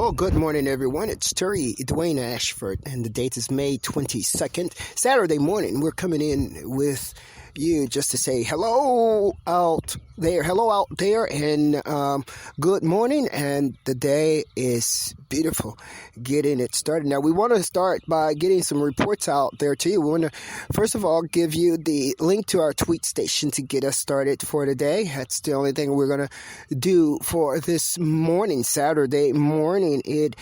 Well, good morning, everyone. It's Terry-Dwayne-Ashford, and the date is May 22nd, Saturday morning. We're coming in with you just to say hello out there, and good morning, and the day is beautiful. Getting it started. Now, we want to start by getting some reports out there to you. We want to, first of all, give you the link to our tweet station to get us started for today. That's the only thing we're going to do for this morning, Saturday morning it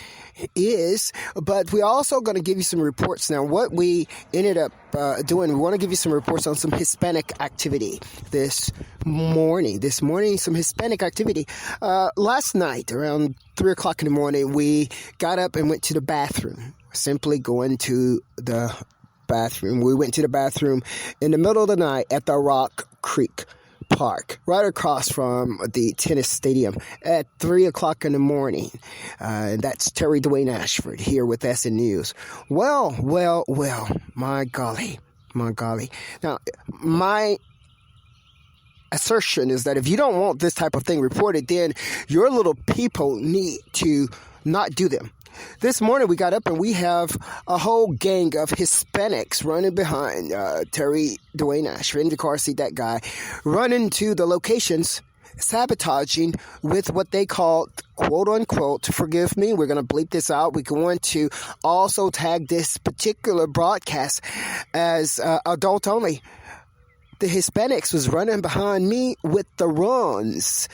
is. But we're also going to give you some reports. Now, what we ended up doing, we want to give you some reports on some Hispanic activity this morning, some Hispanic activity. Last night, around 3 o'clock in the morning, we got up and went to the bathroom, simply going to the bathroom. We went to the bathroom in the middle of the night at the Rock Creek Park, right across from the tennis stadium at 3 o'clock in the morning. That's terry-dwayne-ashford here with SN News. Well, my golly. Now, my assertion is that if you don't want this type of thing reported, then your little people need to not do them. This morning we got up and we have a whole gang of Hispanics running behind Terry-Dwayne-Ashford, Indacarseat, DatGuY, running to the locations, sabotaging with what they call, quote unquote, forgive me, we're going to bleep this out. We're going to also tag this particular broadcast as adult only. The Hispanics was running behind me with the runs,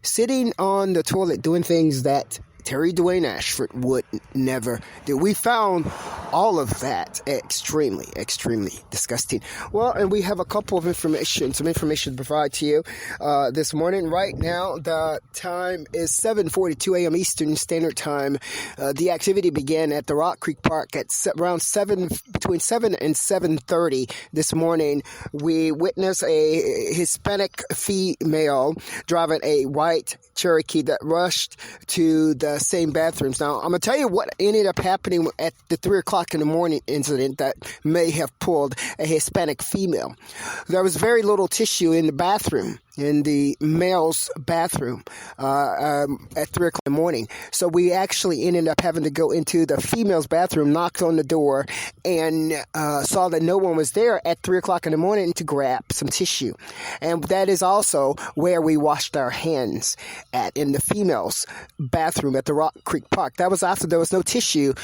sitting on the toilet doing things that Terry-Dwayne-Ashford would never do. We found all of that extremely disgusting. Well, and we have a couple of some information to provide to you this morning. Right now, the time is 7:42 a.m. Eastern Standard Time. The activity began at the Rock Creek Park at around between 7 and 7:30 this morning. We witnessed a Hispanic female driving a white Cherokee that rushed to the same bathrooms. Now, I'm going to tell you what ended up happening at the 3 o'clock in the morning incident that may have pulled a Hispanic female. There was very little tissue in the bathroom, in the male's bathroom at 3 o'clock in the morning. So we actually ended up having to go into the female's bathroom, knocked on the door, and saw that no one was there at 3 o'clock in the morning to grab some tissue. And that is also where we washed our hands in the female's bathroom at the Rock Creek Park. That was after there was no tissue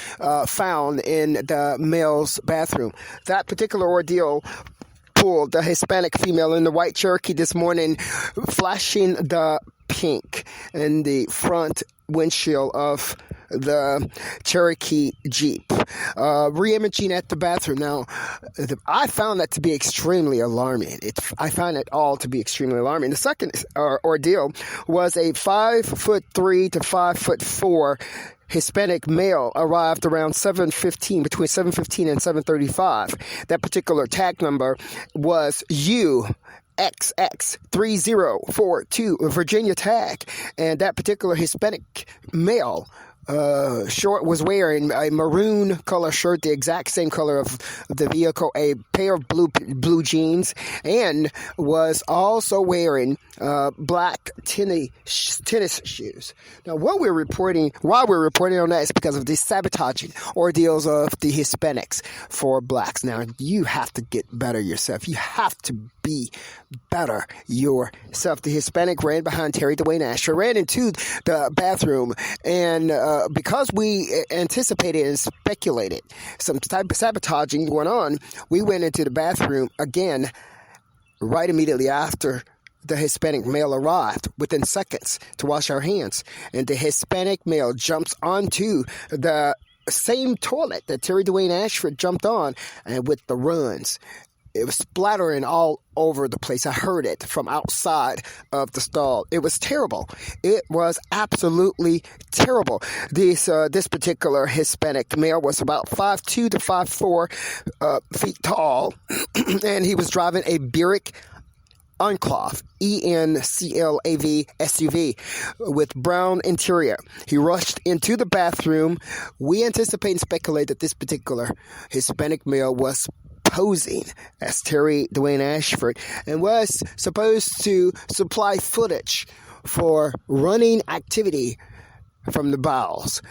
found in the male's bathroom. That particular ordeal pulled the Hispanic female in the white Cherokee this morning, flashing the pink in the front windshield of the Cherokee Jeep, re-imaging at the bathroom. Now, I found that to be extremely alarming. I found it all to be extremely alarming. The second ordeal was a 5'3" to 5'4" Hispanic male arrived around between 7:15 and 7:35. That particular tag number was XX3042, Virginia tag, and that particular Hispanic male was wearing a maroon color shirt, the exact same color of the vehicle, a pair of blue jeans, and was also wearing black tennis shoes. Now, why we're reporting on that is because of the sabotaging ordeals of the Hispanics for blacks. Now, you have to get better yourself. You have to be better yourself. The Hispanic ran behind Terry-Dwayne-Ashford, ran into the bathroom, and because we anticipated and speculated some type of sabotaging going on, we went into the bathroom again right immediately after the Hispanic male arrived, within seconds, to wash our hands. And the Hispanic male jumps onto the same toilet that Terry-Dwayne-Ashford jumped on, and with the runs. It was splattering all over the place. I heard it from outside of the stall. It was terrible. It was absolutely terrible. This particular Hispanic male was about 5'2" to 5'4" feet tall, and he was driving a Buick Enclave, ENCLAV SUV with brown interior. He rushed into the bathroom. We anticipate and speculate that this particular Hispanic male was posing as Terry-Dwayne-Ashford and was supposed to supply footage for running activity from the bowels.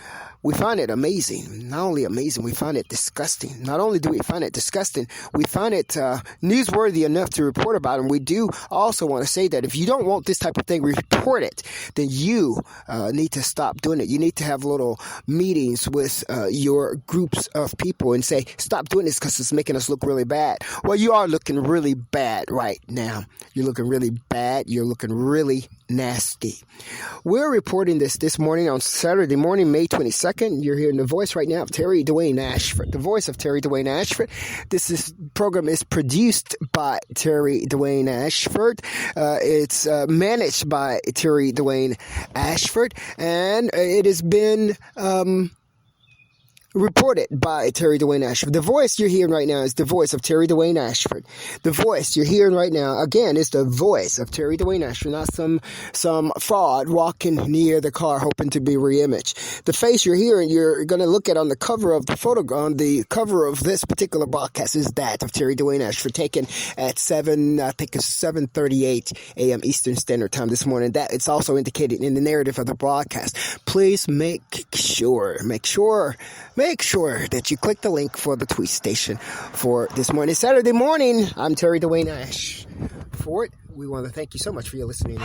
We find it amazing. Not only amazing, we find it disgusting. Not only do we find it disgusting, we find it newsworthy enough to report about. And we do also want to say that if you don't want this type of thing reported, then you need to stop doing it. You need to have little meetings with your groups of people and say, stop doing this because it's making us look really bad. Well, you are looking really bad right now. You're looking really bad. You're looking really nasty. We're reporting this morning on Saturday morning, May 22nd. You're hearing the voice right now of Terry-Dwayne-Ashford, the voice of Terry-Dwayne-Ashford. This program is produced by Terry-Dwayne-Ashford. It's managed by Terry-Dwayne-Ashford, and it has been reported by Terry-Dwayne-Ashford. The voice you're hearing right now is the voice of Terry-Dwayne-Ashford. The voice you're hearing right now, again, is the voice of Terry-Dwayne-Ashford, not some fraud walking near the car hoping to be reimaged. The face you're hearing, you're going to look at on the cover of the photo, on the cover of this particular broadcast, is that of Terry-Dwayne-Ashford, taken at 7:38 a.m. Eastern Standard Time this morning. That it's also indicated in the narrative of the broadcast. Please make sure that you click the link for the tweet station for this morning. Saturday morning, I'm Terry-Dwayne-Ashford. We want to thank you so much for your listening.